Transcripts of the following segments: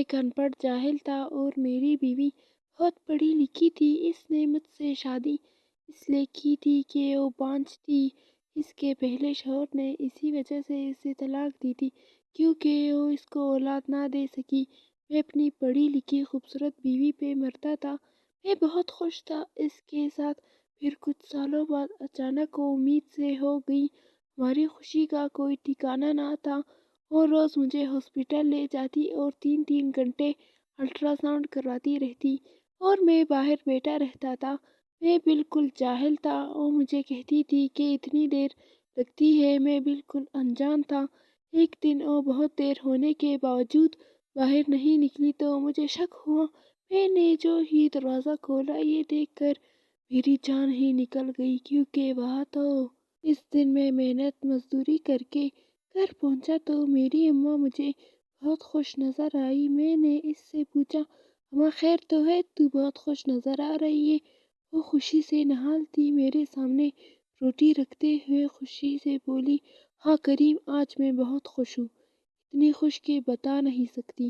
ایک ان پڑھ جاہل تھا اور میری بیوی بہت پڑھی لکھی تھی۔ اس نے مجھ سے شادی اس لیے کی تھی کہ وہ بانجھ تھی۔ اس کے پہلے شوہر نے اسی وجہ سے اسے طلاق دی تھی کیونکہ وہ اس کو اولاد نہ دے سکی۔ میں اپنی پڑھی لکھی خوبصورت بیوی پہ مرتا تھا۔ میں بہت خوش تھا اس کے ساتھ۔ پھر کچھ سالوں بعد اچانک وہ امید سے ہو گئی۔ ہماری خوشی کا کوئی ٹھکانہ نہ تھا۔ وہ روز مجھے ہاسپٹل لے جاتی اور 3 گھنٹے الٹرا ساؤنڈ کرواتی رہتی اور میں باہر بیٹھا رہتا تھا۔ میں بالکل جاہل تھا۔ وہ مجھے کہتی تھی کہ اتنی دیر لگتی ہے۔ میں بالکل انجان تھا۔ ایک دن وہ بہت دیر ہونے کے باوجود باہر نہیں نکلی تو مجھے شک ہوا۔ میں نے جو ہی دروازہ کھولا یہ دیکھ کر میری جان ہی نکل گئی کیونکہ وہاں تو اس دن میں محنت مزدوری کر کے گھر پہنچا تو میری اماں مجھے بہت خوش نظر آئی۔ میں نے اس سے پوچھا اماں خیر تو ہے؟ تو بہت خوش نظر آ رہی ہے۔ وہ خوشی سے نہال تھی۔ میرے سامنے روٹی رکھتے ہوئے خوشی سے بولی ہاں کریم آج میں بہت خوش ہوں، اتنی خوش کہ بتا نہیں سکتی۔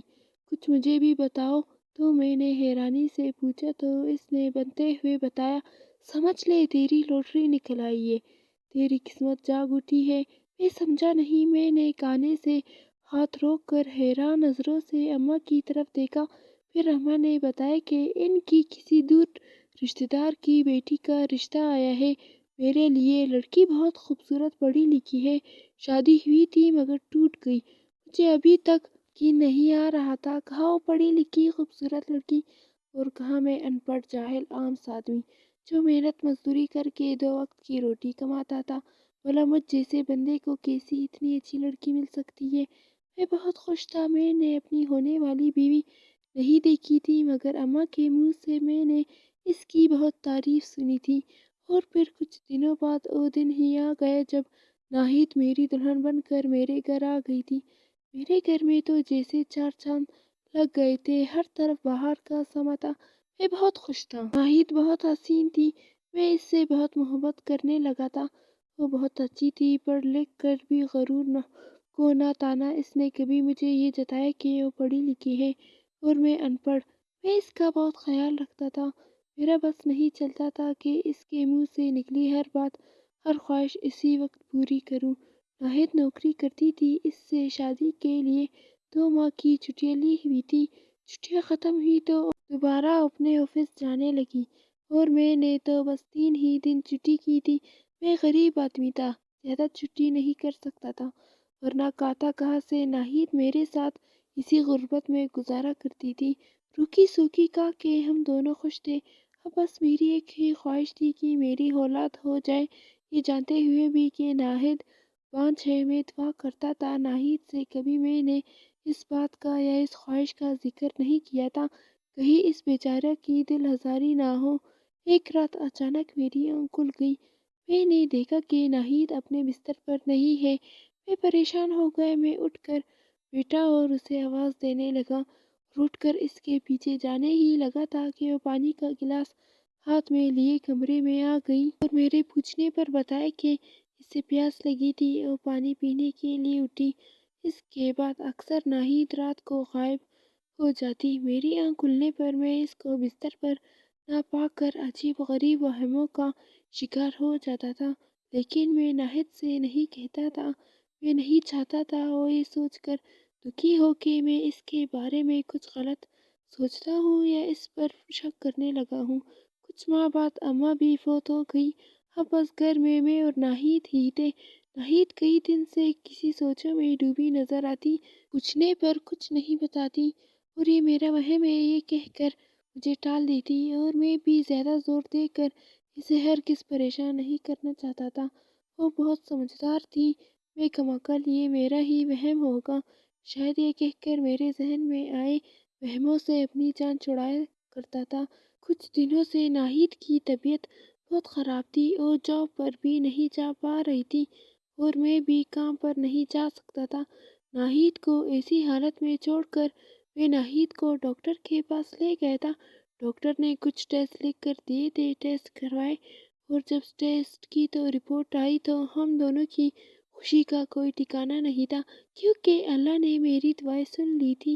کچھ مجھے بھی بتاؤ تو میں نے حیرانی سے پوچھا تو اس نے بنتے ہوئے بتایا سمجھ لے تیری لاٹری نکل آئی ہے، تیری قسمت جاگ اٹھی ہے۔ میں سمجھا نہیں۔ میں نے کانے سے ہاتھ روک کر حیران نظروں سے اماں کی طرف دیکھا۔ پھر اماں نے بتایا کہ ان کی کسی دور رشتہ دار کی بیٹی کا رشتہ آیا ہے میرے لیے۔ لڑکی بہت خوبصورت پڑھی لکھی ہے، شادی ہوئی تھی مگر ٹوٹ گئی۔ مجھے ابھی تک یقین نہیں آ رہا تھا، کہاں وہ پڑھی لکھی خوبصورت لڑکی اور کہاں میں ان پڑھ جاہل عام آدمی جو محنت مزدوری کر کے 2 وقت کی روٹی کماتا تھا۔ بھلا مجھ جیسے بندے کو کیسی اتنی اچھی لڑکی مل سکتی ہے؟ میں بہت خوش تھا۔ میں نے اپنی ہونے والی بیوی نہیں دیکھی تھی مگر اماں کے منہ سے میں نے اس کی بہت تعریف سنی تھی۔ اور پھر کچھ دنوں بعد وہ دن ہی آ گیا جب ناہید میری دلہن بن کر میرے گھر آ گئی تھی۔ میرے گھر میں تو جیسے 4 چاند لگ گئے تھے، ہر طرف بہار کا سما تھا۔ میں بہت خوش تھا۔ ناہید بہت حسین تھی۔ میں اس سے بہت محبت کرنے لگا تھا۔ وہ بہت اچھی تھی، پڑھ لکھ کر بھی غرور کو نہ تانا۔ اس نے کبھی مجھے یہ جتایا کہ وہ پڑھی لکھی ہے اور میں ان پڑھ۔ میں اس کا بہت خیال رکھتا تھا۔ میرا بس نہیں چلتا تھا کہ اس کے منہ سے نکلی ہر بات، ہر خواہش اسی وقت پوری کروں۔ ناہید نوکری کرتی تھی۔ اس سے شادی کے لیے 2 ماہ کی چھٹیاں لی ہوئی تھی۔ چھٹیاں ختم ہوئی تو دوبارہ اپنے آفس جانے لگی اور میں نے تو بس 3 ہی دن چھٹی کی تھی۔ میں غریب آدمی تھا، زیادہ چھٹی نہیں کر سکتا تھا، ورنہ کاتا کہاں سے ناہید میرے ساتھ اسی غربت میں گزارا کرتی تھی۔ روکی سوکی کا کہ ہم دونوں خوش تھے۔ اب بس میری ایک ہی خواہش تھی کہ میری اولاد ہو جائے۔ یہ جانتے ہوئے بھی کہ ناہید بانجھ ہے، میں دعا کرتا تھا ناہید سے کبھی میں نے اس بات کا یا اس خواہش کا ذکر نہیں کیا تھا، کہیں اس بیچارہ کی دل آزاری نہ ہو۔ ایک رات اچانک میری آنکھ کھل گئی۔ میں نے دیکھا کہ ناہید اپنے بستر پر نہیں ہے۔ میں پریشان ہو گیا۔ میں اٹھ کر بیٹھا اور اسے آواز دینے لگا اور اٹھ کر اس کے پیچھے جانے ہی لگا تھا کہ وہ پانی کا گلاس ہاتھ میں لیے کمرے میں آ گئی اور میرے پوچھنے پر بتایا کہ اسے پیاس لگی تھی۔ وہ پانی پینے کے لیے اٹھی۔ اس کے بعد اکثر ناہید رات کو غائب ہو جاتی۔ میری آنکھ کھلنے پر میں اس کو بستر پر نہ پا کر عجیب غریب وہموں کا شکار ہو جاتا تھا، لیکن میں ناہید سے نہیں کہتا تھا۔ میں نہیں چاہتا تھا وہ یہ سوچ کر دکھی ہو کہ میں اس کے بارے میں کچھ غلط سوچتا ہوں یا اس پر شک کرنے لگا ہوں۔ کچھ ماہ بعد اماں بھی فوت ہو گئی۔ اب بس گھر میں اور ناہید ہی تھے۔ ناہید کئی دن سے کسی سوچوں میں ڈوبی نظر آتی، پوچھنے پر کچھ نہیں بتاتی اور یہ میرا وہم ہے یہ کہہ کر مجھے ٹال دیتی اور میں بھی زیادہ زور دے کر اسے ہرگز پریشان نہیں کرنا چاہتا تھا۔ وہ بہت سمجھدار تھی۔ میں کماکل یہ میرا ہی وہم ہوگا، شاید یہ کہہ کر میرے ذہن میں آئے وہموں سے اپنی جان چھڑایا کرتا تھا۔ کچھ دنوں سے ناہید کی طبیعت بہت خراب تھی۔ وہ جاب پر بھی نہیں جا پا رہی تھی اور میں بھی کام پر نہیں جا سکتا تھا۔ ناہید کو ایسی حالت میں چھوڑ کر میں ناہید کو ڈاکٹر کے پاس لے گیا تھا۔ ڈاکٹر نے کچھ ٹیسٹ لکھ کر دیے تھے، ٹیسٹ کروائے اور جب ٹیسٹ کی تو رپورٹ آئی تو ہم دونوں کی خوشی کا کوئی ٹھکانہ نہیں تھا کیونکہ اللہ نے میری دعائیں سن لی تھی۔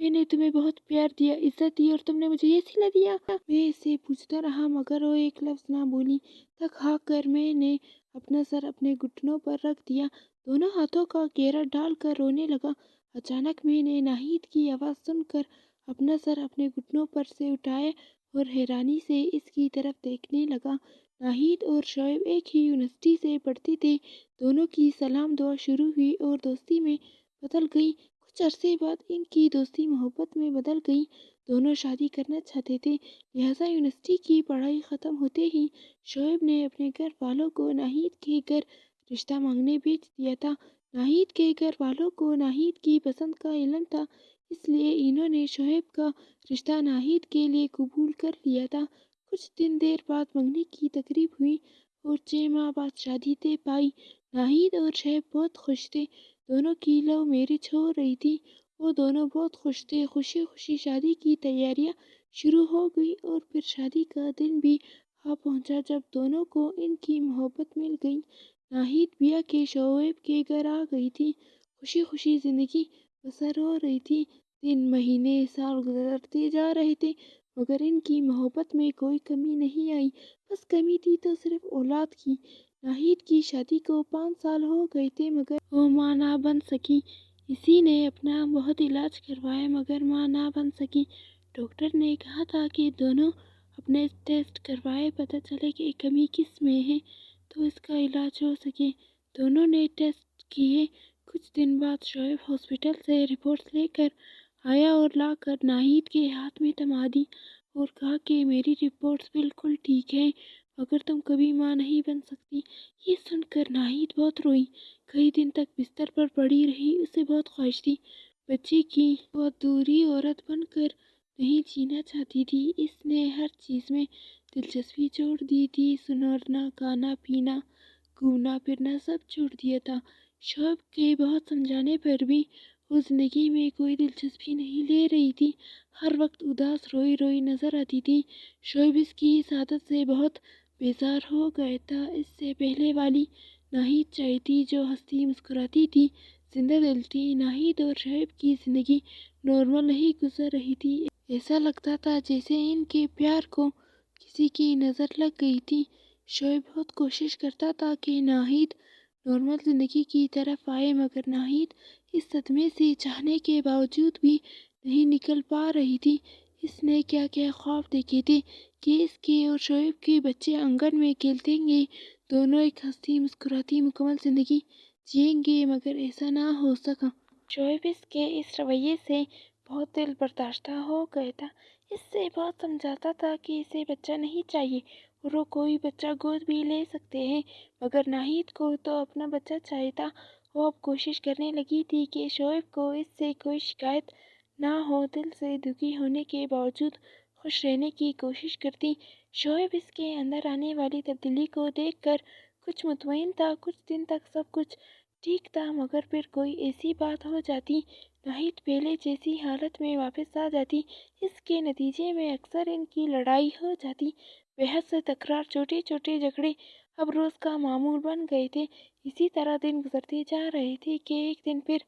میں نے تمہیں بہت پیار دیا، عزت دی اور تم نے مجھے یہ سلا دیا۔ میں اسے پوچھتا رہا مگر وہ ایک لفظ نہ بولی۔ تھک ہار کر میں نے اپنا سر اپنے گھٹنوں پر رکھ دیا، دونوں ہاتھوں کا گھیرا ڈال کر رونے لگا۔ اچانک میں نے ناہید کی آواز سن کر اپنا سر اپنے گھٹنوں پر سے اٹھایا اور حیرانی سے اس کی طرف دیکھنے لگا۔ ناہید اور شعیب ایک ہی یونیورسٹی سے پڑھتے تھے، دونوں کی سلام دعا شروع ہوئی اور دوستی میں بدل گئی۔ کچھ عرصے بعد ان کی دوستی محبت میں بدل گئی۔ دونوں شادی کرنا چاہتے تھے، لہٰذا یونیورسٹی کی پڑھائی ختم ہوتے ہی شعیب نے اپنے گھر والوں کو ناہید کے گھر رشتہ مانگنے بھیج دیا تھا۔ ناہید کے گھر والوں کو ناہید کی پسند کا علم تھا، اس لیے انہوں نے شعیب کا رشتہ ناہید کے لیے قبول کر لیا تھا۔ کچھ دن دیر بعد منگنی کی تقریب ہوئی اور 6 ماہ بعد شادی طے پائی۔ ناہید اور شعیب بہت خوش تھے، دونوں کی لو میرج ہو رہی تھی، وہ دونوں بہت خوش تھے۔ خوشی خوشی شادی کی تیاریاں شروع ہو گئی اور پھر شادی کا دن بھی آ پہنچا جب دونوں کو ان کی محبت مل گئی۔ ناہید بیا کے شعیب کے گھر آ گئی تھی، خوشی خوشی زندگی بسر ہو رہی تھی۔ دن مہینے سال گزرتے جا رہے تھے مگر ان کی محبت میں کوئی کمی نہیں آئی، بس کمی تھی تو صرف اولاد کی۔ ناہید کی شادی کو 5 سال ہو گئے تھے مگر وہ ماں نہ بن سکی۔ اسی نے اپنا بہت علاج کروایا مگر ماں نہ بن سکی۔ ڈاکٹر نے کہا تھا کہ دونوں اپنے ٹیسٹ کروائیں، پتہ چلے کہ کمی کس میں ہے تو اس کا علاج ہو سکے۔ دونوں نے ٹیسٹ کیے۔ کچھ دن بعد شعیب ہاسپٹل سے رپورٹس لے کر آیا اور لا کر ناہید کے ہاتھ میں تھما دی اور کہا کہ میری رپورٹس بالکل ٹھیک ہیں مگر تم کبھی ماں نہیں بن سکتی۔ یہ سن کر ناہید بہت روئی، کئی دن تک بستر پر پڑی رہی۔ اسے بہت خواہش تھی بچے کی، وہ ادھوری عورت بن کر نہیں جینا چاہتی تھی۔ اس نے ہر چیز میں دلچسپی چھوڑ دی تھی، سننا، کھانا پینا، گھومنا پھرنا سب چھوڑ دیا تھا۔ شعیب کے بہت سمجھانے پر بھی وہ زندگی میں کوئی دلچسپی نہیں لے رہی تھی، ہر وقت اداس روئی روئی نظر آتی تھی۔ شعیب اس کی اس عادت سے بہت بیزار ہو گیا تھا۔ اس سے پہلے والی ناہید چاہتی جو ہنستی مسکراتی تھی، زندہ دل تھی۔ ناہید اور شعیب کی زندگی نارمل نہیں گزر رہی تھی، ایسا لگتا تھا جیسے ان کے پیار کو کسی کی نظر لگ گئی تھی۔ شعیب بہت کوشش کرتا تھا کہ ناہید نارمل زندگی کی طرف آئے مگر ناہید اس صدمے سے چاہنے کے باوجود بھی نہیں نکل پا رہی تھی۔ اس نے کیا کیا خواب دیکھے تھے کہ اس کے اور شعیب کے بچے آنگن میں کھیلیں گے، دونوں ایک ہنستی مسکراتی مکمل زندگی جئیں گے مگر ایسا نہ ہو سکا۔ شعیب اس کے اس رویے سے بہت دل برداشتہ ہو گیا تھا، اس سے بہت سمجھاتا تھا کہ اسے بچہ نہیں چاہیے اور وہ کوئی بچہ گود بھی لے سکتے ہیں مگر ناہید کو تو اپنا بچہ چاہیے تھا۔ وہ اب کوشش کرنے لگی تھی کہ شعیب کو اس سے کوئی شکایت نہ ہو، دل سے دکھی ہونے کے باوجود خوش رہنے کی کوشش کرتی۔ شعیب اس کے اندر آنے والی تبدیلی کو دیکھ کر کچھ مطمئن تھا۔ کچھ دن تک سب کچھ ٹھیک تھا مگر پھر کوئی ایسی بات ہو جاتی، ناہید پہلے جیسی حالت میں واپس آ جاتی۔ اس کے نتیجے میں اکثر ان کی لڑائی ہو جاتی، بحث تکرار، چھوٹے چھوٹے جھگڑے اب روز کا معمول بن گئے تھے۔ اسی طرح دن گزرتے جا رہے تھے کہ ایک دن پھر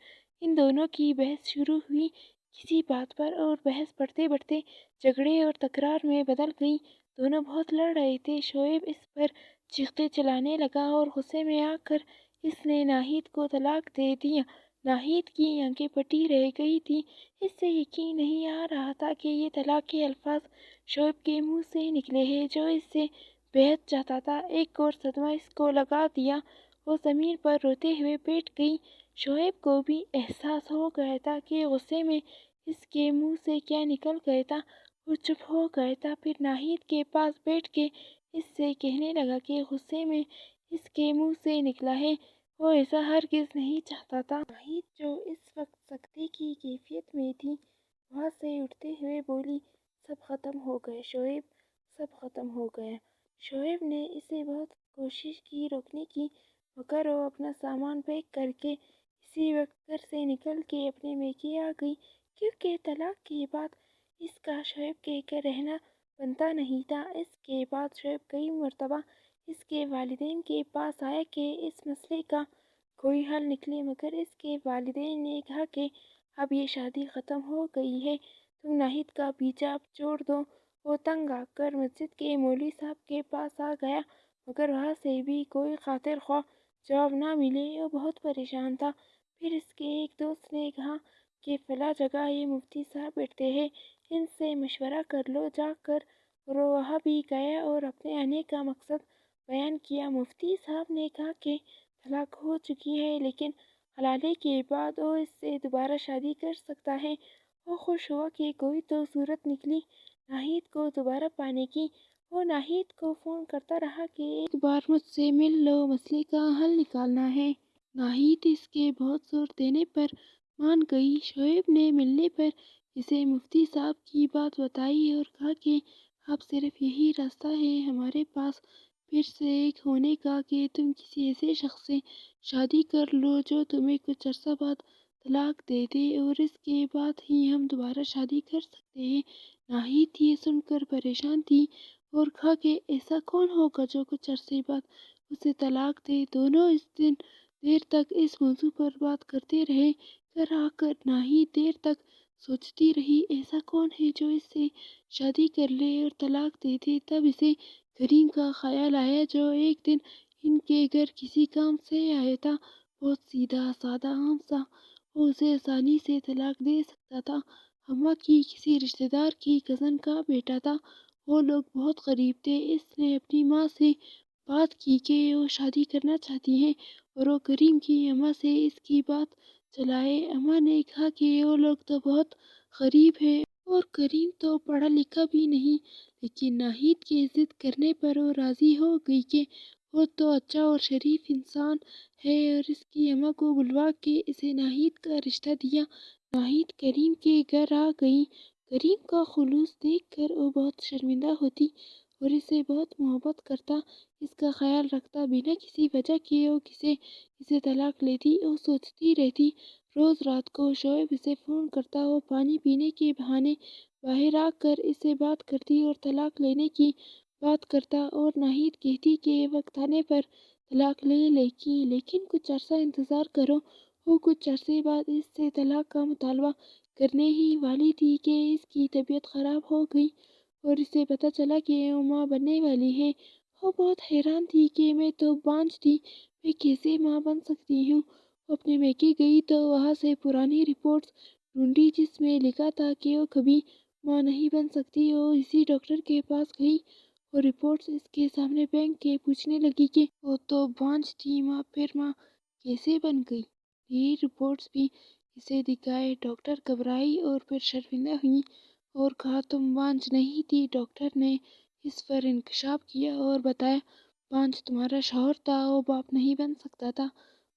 ان دونوں کی بحث شروع ہوئی کسی بات پر اور بحث بڑھتے بڑھتے جھگڑے اور تکرار میں بدل گئی۔ دونوں بہت لڑ رہے تھے، شعیب اس پر چیختے چلانے لگا اور غصے میں آ کر اس نے ناہید کو طلاق دے دیا۔ ناہید کی آنکھیں پھٹی رہ گئی تھیں، اس سے یقین نہیں آ رہا تھا کہ یہ طلاق کے الفاظ شعیب کے منہ سے نکلے ہیں جو اس سے بےحد چاہتا تھا۔ ایک اور صدمہ اس کو لگا دیا، وہ زمین پر روتے ہوئے بیٹھ گئی۔ شعیب کو بھی احساس ہو گیا تھا کہ غصے میں اس کے منہ سے کیا نکل گیا تھا، وہ چپ ہو گیا تھا۔ پھر ناہید کے پاس بیٹھ کے اس سے کہنے لگا کہ غصے میں اس کے منہ سے نکلا ہے، وہ ایسا ہرگز نہیں چاہتا تھا۔ ناہید جو اس وقت سکتے کی کیفیت میں تھی، وہاں سے اٹھتے ہوئے بولی، سب ختم ہو گیا شعیب، سب ختم ہو گیا۔ شعیب نے اسے بہت کوشش کی روکنے کی مگر وہ اپنا سامان پیک کر کے اسی وقت گھر سے نکل کے اپنے میکے آ گئی، کیونکہ طلاق کے بعد اس کا شعیب کے گھر رہنا بنتا نہیں تھا۔ اس کے بعد شعیب کئی مرتبہ اس کے والدین کے پاس آیا کہ اس مسئلے کا کوئی حل نکلے مگر اس کے والدین نے کہا کہ اب یہ شادی ختم ہو گئی ہے، تم ناہید کا پیچھا چھوڑ دو۔ وہ تنگ آ کر مسجد کے مولوی صاحب کے پاس آ گیا، مگر وہاں سے بھی کوئی خاطر خواہ جواب نہ ملے۔ وہ بہت پریشان تھا۔ پھر اس کے ایک دوست نے کہا کہ فلاں جگہ یہ مفتی صاحب بیٹھتے ہیں، ان سے مشورہ کر لو جا کر۔ اور وہ وہاں بھی گیا اور اپنے آنے کا مقصد بیان کیا۔ مفتی صاحب نے کہا کہ طلاق ہو چکی ہے، لیکن حلالے کے بعد وہ اس سے دوبارہ شادی کر سکتا ہے۔ وہ خوش ہوا کہ کوئی تو صورت نکلی ناہید کو دوبارہ پانے کی۔ وہ ناہید کو فون کرتا رہا کہ ایک بار مجھ سے مل لو، مسئلے کا حل نکالنا ہے۔ ناہید اس کے بہت زور دینے پر مان گئی۔ شعیب نے ملنے پر اسے مفتی صاحب کی بات بتائی اور کہا کہ اب صرف یہی راستہ ہے ہمارے پاس پھر سے ایک ہونے کا کہ تم کسی ایسے شخص سے شادی کر لو جو تمہیں کچھ عرصہ بعد طلاق دے دے، اور اس کے بعد ہی ہم دوبارہ شادی کر سکتے ہیں۔ ناہید یہ سن کر پریشان تھی اور کہا کہ ایسا کون ہوگا جو کچھ عرصے بعد اسے طلاق دے۔ دونوں اس دن دیر تک اس موضوع پر بات کرتے رہے۔ گھر آ کر ناہید دیر تک سوچتی رہی، ایسا کون ہے جو اس سے شادی کر لے اور طلاق دے دے۔ تب اسے کریم کا خیال آیا جو ایک دن ان کے گھر کسی کام سے آیا تھا۔ بہت سیدھا سادہ عام سا، وہ اسے آسانی سے طلاق دے سکتا تھا۔ اماں کی کسی رشتہ دار کی کزن کا بیٹا تھا، وہ لوگ بہت قریب تھے۔ اس نے اپنی ماں سے بات کی کہ وہ شادی کرنا چاہتی ہیں اور وہ کریم کی اماں سے اس کی بات چلائے۔ اماں نے کہا کہ وہ لوگ تو بہت غریب ہیں اور کریم تو پڑھا لکھا بھی نہیں، لیکن ناہید کے ضد کرنے پر وہ راضی ہو گئی کہ وہ تو اچھا اور شریف انسان ہے، اور اس کی اماں کو بلوا کے اسے ناہید کا رشتہ دیا۔ ناہید کریم کے گھر آ گئی۔ کریم کا خلوص دیکھ کر وہ بہت شرمندہ ہوتی اور اسے بہت محبت کرتا، اس کا خیال رکھتا۔ بنا کسی وجہ کے وہ اسے طلاق لیتی۔ وہ سوچتی رہتی، روز رات کو شعیب اسے فون کرتا، وہ پانی پینے کے بہانے باہر آ کر اس سے بات کرتی اور طلاق لینے کی بات کرتا، اور ناہید کہتی کہ وقت آنے پر طلاق لے لے گی، لیکن کچھ عرصہ انتظار کرو۔ وہ کچھ عرصے بعد اس سے طلاق کا مطالبہ کرنے ہی والی تھی کہ اس کی طبیعت خراب ہو گئی اور اسے پتہ چلا کہ وہ ماں بننے والی ہے۔ وہ بہت حیران تھی کہ میں تو بانجھ تھی، میں کیسے ماں بن سکتی ہوں۔ وہ اپنے میکے گئی تو وہاں سے پرانی رپورٹس ڈھونڈی جس میں لکھا تھا کہ وہ کبھی ماں نہیں بن سکتی۔ وہ اسی ڈاکٹر کے پاس گئی اور رپورٹس اس کے سامنے پھینک کے پوچھنے لگی کہ وہ تو بانجھ تھی، پھر ماں کیسے بن گئی۔ نئی رپورٹس بھی اسے دکھائے۔ ڈاکٹر گھبرائی اور پھر شرمندہ ہوئی اور کہا تم بانجھ نہیں تھی۔ ڈاکٹر نے اس پر انکشاف کیا اور بتایا بانجھ تمہارا شوہر تھا، وہ باپ نہیں بن سکتا تھا،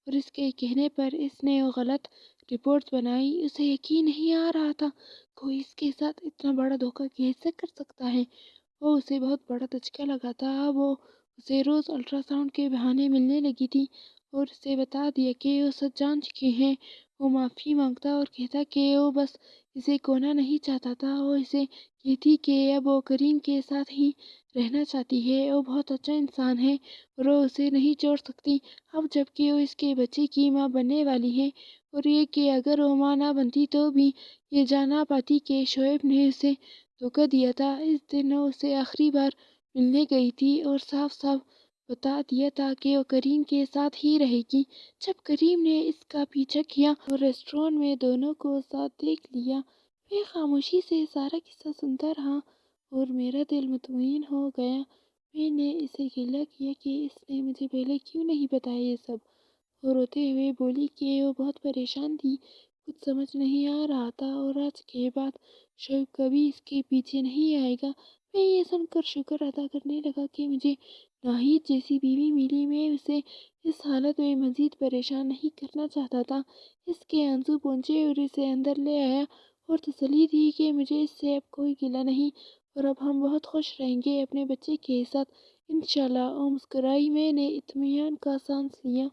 اور اس کے کہنے پر اس نے وہ غلط رپورٹس بنائی۔ اسے یقین نہیں آ رہا تھا، کوئی اس کے ساتھ اتنا بڑا دھوکہ کیسے کر سکتا ہے۔ وہ اسے بہت بڑا دھچکا لگا تھا۔ اب وہ اسے روز الٹرا ساؤنڈ کے بہانے ملنے لگی تھی اور اسے بتا دیا کہ وہ سچ جان چکے ہیں۔ وہ معافی مانگتا اور کہتا کہ وہ بس اسے کھونا نہیں چاہتا تھا۔ وہ اسے کہتی کہ اب وہ کریم کے ساتھ ہی رہنا چاہتی ہے، وہ بہت اچھا انسان ہے اور وہ اسے نہیں چھوڑ سکتی، اب جب کہ وہ اس کے بچے کی ماں بننے والی ہے، اور یہ کہ اگر وہ ماں نہ بنتی تو بھی یہ جان نہ پاتی کہ شعیب نے اسے دھوکہ دیا تھا۔ اس دن وہ اسے آخری بار ملنے گئی تھی اور صاف صاف بتا دیا تھا کہ وہ کریم کے ساتھ ہی رہے گی۔ جب کریم نے اس کا پیچھا کیا اور ریسٹورانٹ میں دونوں کو ساتھ دیکھ لیا، میں خاموشی سے سارا قصہ سنتا رہا اور میرا دل مطمئن ہو گیا۔ میں نے اسے گلہ کیا کہ اس نے مجھے پہلے کیوں نہیں بتایا یہ سب۔ وہ روتے ہوئے بولی کہ وہ بہت پریشان تھی، کچھ سمجھ نہیں آ رہا تھا، اور آج کے بعد شعیب کبھی اس کے پیچھے نہیں آئے گا۔ میں یہ سن کر شکر ادا کرنے لگا کہ مجھے ناہید جیسی بیوی ملی۔ میں اسے اس حالت میں مزید پریشان نہیں کرنا چاہتا تھا۔ اس کے آنسو پونچھے اور اسے اندر لے آیا اور تسلی دی کہ مجھے اس سے اب کوئی گلہ نہیں اور اب ہم بہت خوش رہیں گے اپنے بچے کے ساتھ انشاءاللہ۔ وہ مسکرائی۔ میں نے اطمینان کا سانس لیا۔